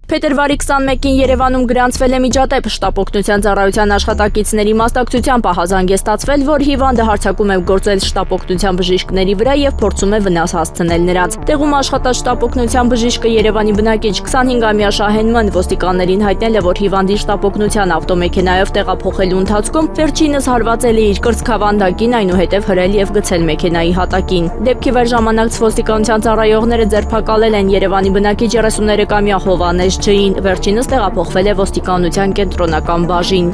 Փետրվարի 21-ին Երևանում գրանցվել է միջադեպ շտապօգնության ծառայության աշխատակիցների մասնակցությամբ ահազանգ է ստացվել, որ հիվանդը հարձակում է գործել շտապօգնության բժիշկների վրա եւ փորձում է վնաս հասցնել նրանց։ Տեղում աշխատած շտապօգնության բժիշկը Երևանի բնակիչ 25-ամյա Շահեն Մ. ոստիկաններին հայտնել է, որ հիվանդի շտապօգնության ավտոմեքենայով տեղափոխելու ընթացքում վերջինս հարվածել է իր կրծքավանդակին, այնուհետև հրել եւ գցել մեքենայի հատակին։ Դեպքի վեր ժամանակ ոստիկանության ծառայողները ձերբակալել են Երևանի բնակիչ 33-ամյա Հովհաննես վերջինս տեղափոխվել է ոստիկանության կենտրոնական բաժին։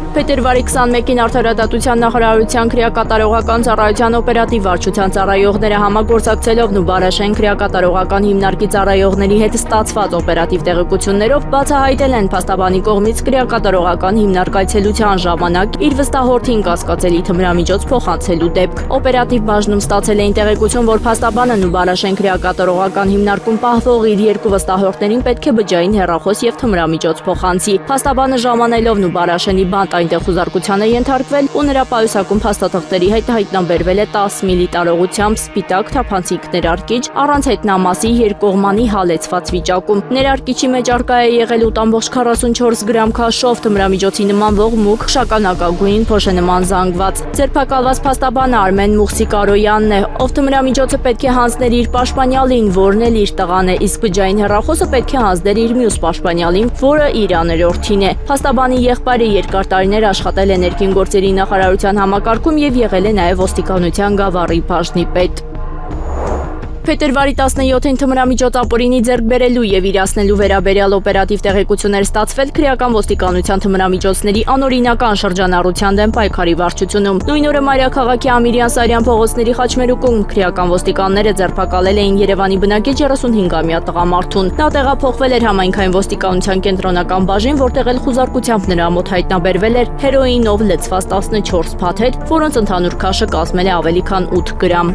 Փետրվարի 21-ին Արդարադատության նախարարության քրեակատարողական ծառայության օպերատիվ վարչության ծառայողները համագործակցելով Նուբարաշեն քրեակատարողական հիմնարկի ծառայողների հետ ստացված օպերատիվ տեղեկություններով բացահայտել են փաստաբանի կողմից քրեակատարողական հիմնարկ այցելության ժամանակ իր վստահորդին կասկածելի թմրամիջոց փոխանցելու դեպք։ Օպերատիվ բաժնում ստացել էին տեղեկություն, որ փաստաբանը Նուբարաշեն քրեակատարողական հիմնարկում պահվող իր երկու վստահորդներին պետք է բջջային հեռախոս եւ թմրամիջոց փոխանցի։ Փաստաբանը ժամանելով Նուբարաշենի բանտ այնտեղ խուզարկության է ենթարկվել ու նրա պայուսակում փաստաթղթերի հետ հայտնաբերվել է 10 մլի տարողությամբ սպիտակ թափանցիկ ներարկիչ առանց հետնամասի երկկողմանի հալեցված վիճակում։ Ներարկիչի մեջ առկա է եղել 8.44 գրամ քաշով թմրամիջոցի նմանվող մուգ շագանակագույն փոշենման զանգված։ Ձերբակալված փաստաբանը Արմեն Մուխսիկարոյանն է, ով թմրամիջոցը պետք է հանձներ իր պաշտպանյալին, որն էլ իր տղան է, իսկ բջջային հեռախոսը պետք է հանձներ իր մյուս պաշտպանյալին, որը իր աներորդին է։ Փաստաբանի եղբայրը երկար տարիներ աշխատել է ներքին գործերի նախարարության համակարգում եւ եղել է նաեւ ոստիկանության Գավառի բաժնի պետ։ Փետրվարի 17-ին թմրամիջոց ապօրինի ձեռք բերելու եւ իրացնելու վերաբերյալ օպերատիվ տեղեկություններ ստացվել քրեական ոստիկանության թմրամիջոցների անօրինական շրջանառության դեմ պայքարի վարչությունում։ Նույն օրը Մայրաքաղաքի Ամիրյան Սարյան փողոցների խաչմերուկում քրեական ոստիկանները ձերբակալել էին Երևանի բնակիչ 35-ամյա տղամարդուն։ Նա տեղափոխվել էր համայնքային ոստիկանության կենտրոնական բաժին, որտեղ էլ խուզարկությամբ նրա մոտ հայտնաբերվել էր հերոինով լցված 14 փաթեթ, որոնց ընդհանուր քաշը կազմել է ավելի քան 8 գրամ։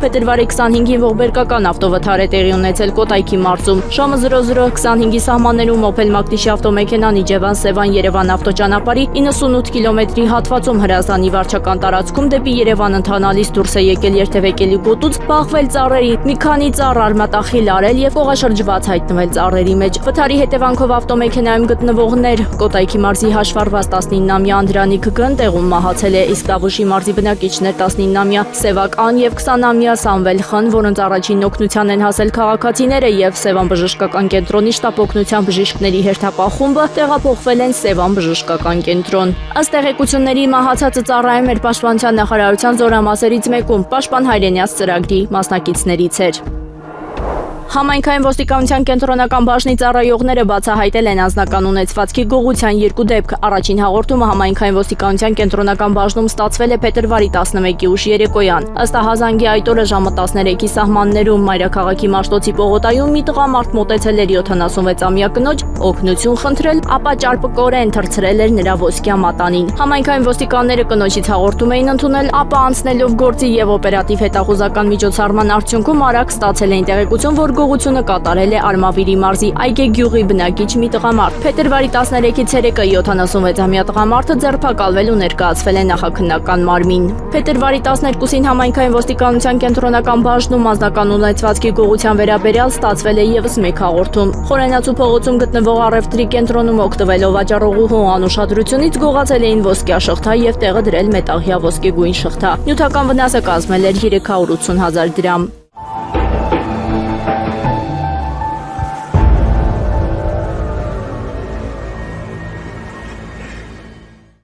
Փետրվարի 25-ին ողբերգական ավտովթար է տեղի ունեցել Կոտայքի մարզում։ Ժամը 00:25-ի սահմաններում Opel Magdishi ավտոմեքենան Իջևան-Սևան-Երևան ավտոճանապարհի 98 կիլոմետրի հատվածում Հրազդանի վարչական տարածքում դեպի Երևան ընթանալիս դուրս է եկել երթևեկելի գոտուց, բախվել ծառերի, մի քանի ծառ արմատախիլ արել եւ կողաշրջված հայտնվել ծառերի մեջ։ Վթարի հետևանքով ավտոմեքենայում գտնվողներ Կոտայքի մարզի հաշվառված 19-ամյա Անդրանիկ Գ. տեղում մահացել է, իսկ Տավուշի մարզի բնակիչներ 19-ամյա Սևակ Ան եւ 20-ամյա Սամվել Խ. որոնց առաջին օգնության են հասել քաղաքացիները եւ Սևան բժշկական կենտրոնի շտապօգնության բժիշկների հերթապահ խումբը տեղափոխվել են Սևան բժշկական կենտրոն։ Ըստ տեղեկությունների մահացածը ծառայում էր Պաշտպանության նախարարության զորամասերից մեկում, Պաշտպան Հայրենյաց ծրագրի մասնակիցներից էր։ Համայնքային ոստիկանության կենտրոնական բաժնի ծառայողները բացահայտել են անձնական ունեցվածքի գողության երկու դեպք։ Առաջին հաղորդումը համայնքային ոստիկանության կենտրոնական բաժնում ստացվել է փետրվարի 11-ի ուշ երեկոյան։ Ըստ ահազանգի այդ օրը ժամը 13-ի սահմաններում Մայրաքաղաքի Մաշտոցի պողոտայում մի տղամարդ մոտեցել էր 76-ամյա կնոջ, օգնություն խնդրել, ապա ճարպկորեն թռցրել էր նրա ոսկյա մատանին։ Համայնքային ոստիկանները կնոջից հաղորդում էին ընդունել, ապա անցնելով գործի եւ օպերատիվ հետախուզական միջոցառման արդյունքում արագ ստացել էին տեղեկություն, որ գողությունը կատարել է Արմավիրի մարզի Այգե գյուղի բնակիչ մի տղամարդ։ Փետրվարի 13-ի ցերեկը 76-ամյա տղամարդը ձերբակալվել ու ներկայացվել է նախաքննական մարմին։ Փետրվարի 12-ին համայնքային ոստիկանության կենտրոնական բաժնում անձնական ունեցվածքի գողության վերաբերյալ ստացվել է եւս մեկ հաղորդում։ Խորենացու փողոցում գտնվող առևտրի կենտրոնում օգտվելով վաճառողուհու անուշադրությունից գողացել էին ոսկյա շղթա եւ տեղը դրել մետաղյա ոսկեգույն շղթա։ Նյութական վնասը կազմել էր 380,000 դրամ։